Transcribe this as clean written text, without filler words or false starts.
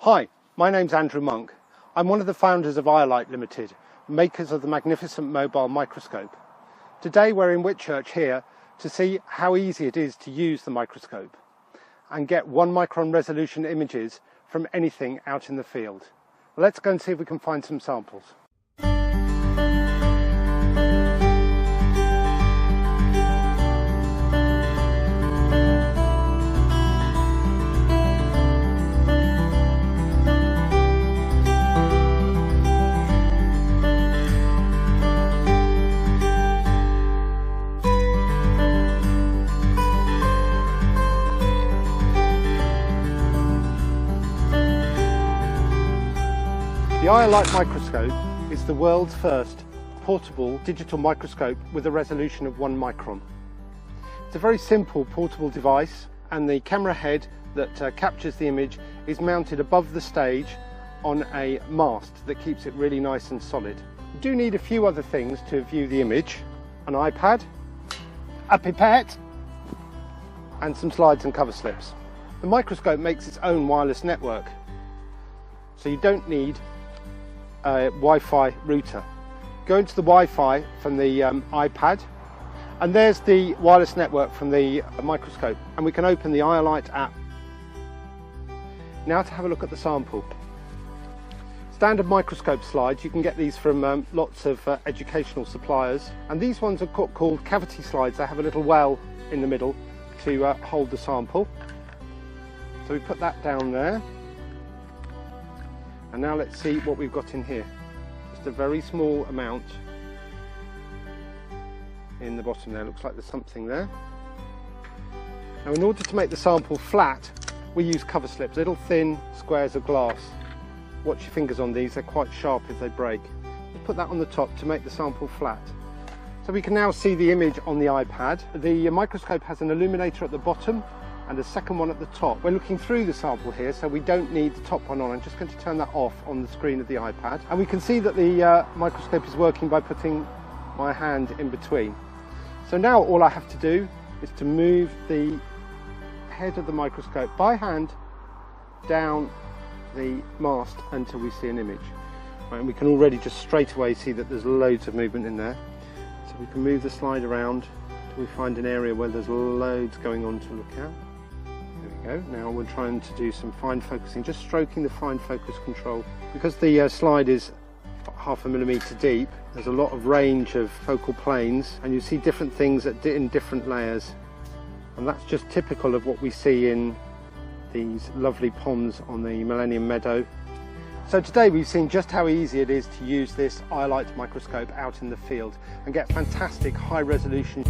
Hi, my name's Andrew Monk. I'm one of the founders of ioLight Limited, makers of the magnificent mobile microscope. Today we're in Whitchurch here to see how easy it is to use the microscope and get 1 micron resolution images from anything out in the field. Let's go and see if we can find some samples. The ioLight microscope is the world's first portable digital microscope with a resolution of 1 micron. It's a very simple portable device, and the camera head that captures the image is mounted above the stage on a mast that keeps it really nice and solid. You do need a few other things to view the image: an iPad, a pipette, and some slides and cover slips. The microscope makes its own wireless network, so you don't need a Wi-Fi router. Go into the Wi-Fi from the iPad, and there's the wireless network from the microscope, and we can open the ioLight app. Now to have a look at the sample. Standard microscope slides, you can get these from lots of educational suppliers, and these ones are called cavity slides. They have a little well in the middle to hold the sample. So we put that down there. And now let's see what we've got in here. Just a very small amount in the bottom there. Looks like there's something there. Now, in order to make the sample flat, we use cover slips, little thin squares of glass. Watch your fingers on these, they're quite sharp if they break. We'll put that on the top to make the sample flat. So we can now see the image on the iPad. The microscope has an illuminator at the bottom and a second one at the top. We're looking through the sample here, so we don't need the top one on. I'm just going to turn that off on the screen of the iPad. And we can see that the microscope is working by putting my hand in between. So now all I have to do is to move the head of the microscope by hand down the mast until we see an image. Right, and we can already just straight away see that there's loads of movement in there. So we can move the slide around until we find an area where there's loads going on to look at. There we go. Now we're trying to do some fine focusing, just stroking the fine focus control. Because the slide is 0.5 millimeter deep, there's a lot of range of focal planes, and you see different things in different layers. And that's just typical of what we see in these lovely ponds on the Millennium Meadow. So today we've seen just how easy it is to use this ioLight microscope out in the field and get fantastic high resolution